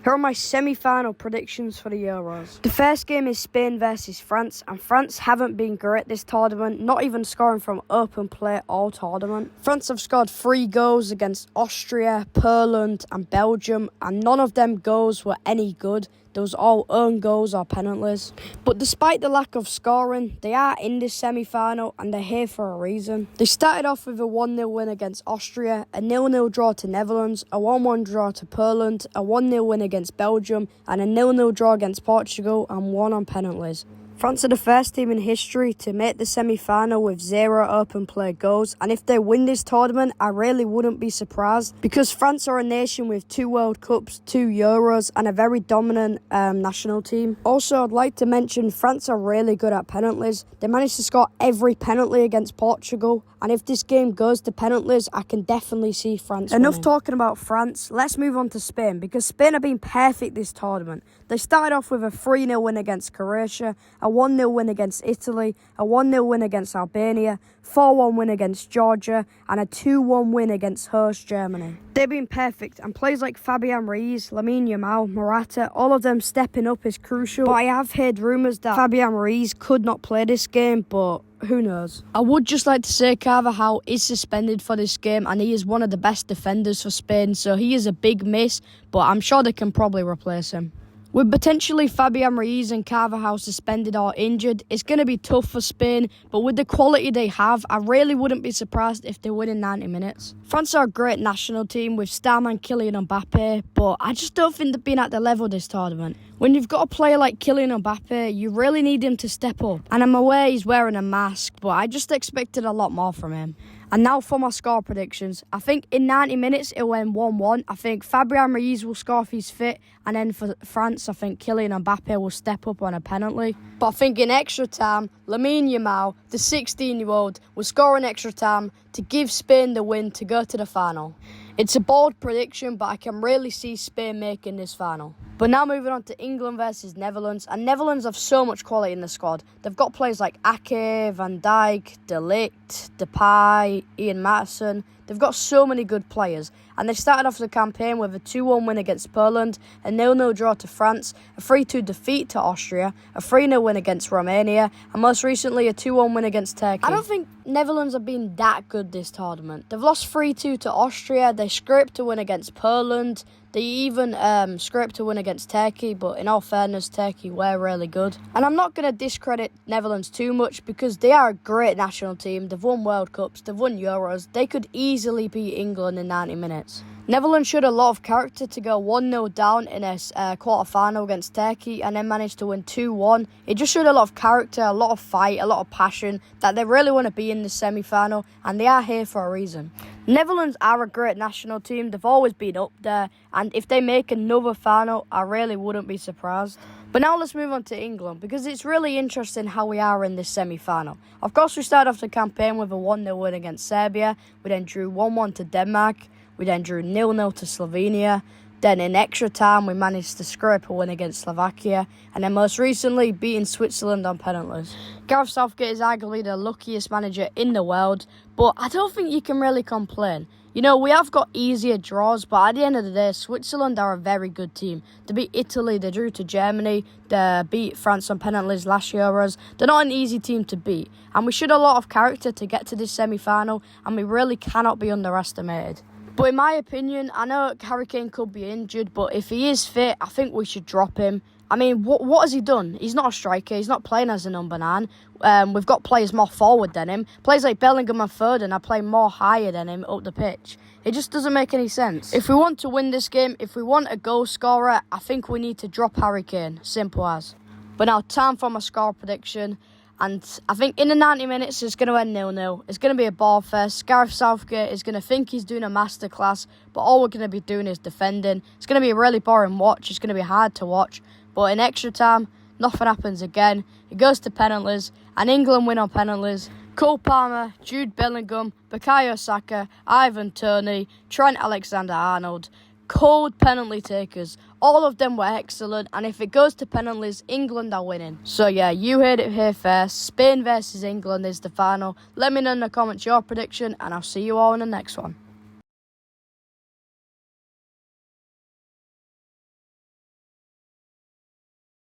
Here are my semi-final predictions for the Euros. The first game is Spain versus France, and France haven't been great this tournament, not even scoring from open play all tournament. France have scored 3 goals against Austria, Poland and Belgium, and none of them goals were any good. They was all own goals or penalties. But despite the lack of scoring, they are in this semi-final and they're here for a reason. They started off with a 1-0 win against Austria, a 0-0 draw to Netherlands, a 1-1 draw to Poland, a 1-0 win against Belgium, and a 0-0 draw against Portugal and 1 on penalties. France are the first team in history to make the semi-final with 0 open play goals, and if they win this tournament, I really wouldn't be surprised because France are a nation with 2 World Cups, 2 Euros and a very dominant national team. Also, I'd like to mention France are really good at penalties. They managed to score every penalty against Portugal, and if this game goes to penalties, I can definitely see France winning. Enough talking about France, let's move on to Spain because Spain have been perfect this tournament. They started off with a 3-0 win against Croatia, a 1-0 win against Italy, a 1-0 win against Albania, 4-1 win against Georgia, and a 2-1 win against host Germany. They've been perfect, and players like Fabian Ruiz, Lamine Yamal, Morata, all of them stepping up is crucial. But I have heard rumours that Fabian Ruiz could not play this game, but who knows? I would just like to say Carvajal is suspended for this game, and he is one of the best defenders for Spain, so he is a big miss, but I'm sure they can probably replace him. With potentially Fabian Ruiz and Carvajal suspended or injured, it's going to be tough for Spain, but with the quality they have, I really wouldn't be surprised if they win in 90 minutes. France are a great national team with starman Kylian Mbappe, but I just don't think they've been at the level this tournament. When you've got a player like Kylian Mbappe, you really need him to step up. And I'm aware he's wearing a mask, but I just expected a lot more from him. And now for my score predictions. I think in 90 minutes it'll end 1-1. I think Fabian Ruiz will score if he's fit. And then for France, I think Kylian Mbappe will step up on a penalty. But I think in extra time, Lamine Yamal, the 16-year-old, will score in extra time to give Spain the win to go to the final. It's a bold prediction, but I can really see Spain making this final. But now moving on to England versus Netherlands. And Netherlands have so much quality in the squad. They've got players like Ake, Van Dijk, De Ligt, Depay, Ian Maatsen. They've got so many good players. And they started off the campaign with a 2-1 win against Poland, a 0-0 draw to France, a 3-2 defeat to Austria, a 3-0 win against Romania, and most recently a 2-1 win against Turkey. I don't think Netherlands have been that good this tournament. They've lost 3-2 to Austria, they scraped a win against Poland, they even scraped a win against Turkey, but in all fairness, Turkey were really good. And I'm not going to discredit Netherlands too much because they are a great national team. They've won World Cups, they've won Euros. They could easily beat England in 90 minutes. Netherlands showed a lot of character to go 1-0 down in a quarter-final against Turkey and then managed to win 2-1. It just showed a lot of character, a lot of fight, a lot of passion, that they really want to be in the semi-final, and they are here for a reason. Netherlands are a great national team. They've always been up there, and if they make another final, I really wouldn't be surprised. But now let's move on to England, because it's really interesting how we are in this semi-final. Of course, we started off the campaign with a 1-0 win against Serbia. We then drew 1-1 to Denmark. We then drew 0-0 to Slovenia. Then in extra time, we managed to scrape a win against Slovakia. And then most recently, beating Switzerland on penalties. Gareth Southgate is arguably the luckiest manager in the world, but I don't think you can really complain. You know, we have got easier draws, but at the end of the day, Switzerland are a very good team. They beat Italy, they drew to Germany, they beat France on penalties last Euros. They're not an easy team to beat. And we showed a lot of character to get to this semi-final, and we really cannot be underestimated. But in my opinion, I know Harry Kane could be injured, but if he is fit, I think we should drop him. I mean, what has he done? He's not a striker. He's not playing as a number 9. We've got players more forward than him. Players like Bellingham and Foden are playing more higher than him up the pitch. It just doesn't make any sense. If we want to win this game, if we want a goal scorer, I think we need to drop Harry Kane. Simple as. But now, time for my score prediction. And I think in the 90 minutes, it's going to end 0-0. It's going to be a ball fest. Gareth Southgate is going to think he's doing a masterclass, but all we're going to be doing is defending. It's going to be a really boring watch. It's going to be hard to watch. But in extra time, nothing happens again. It goes to penalties, and England win on penalties. Cole Palmer, Jude Bellingham, Bukayo Saka, Ivan Toney, Trent Alexander-Arnold. Cold penalty takers. All of them were excellent, and if it goes to penalties, England are winning. So yeah, you heard it here first. Spain versus England is the final. Let me know in the comments your prediction, and I'll see you all in the next one.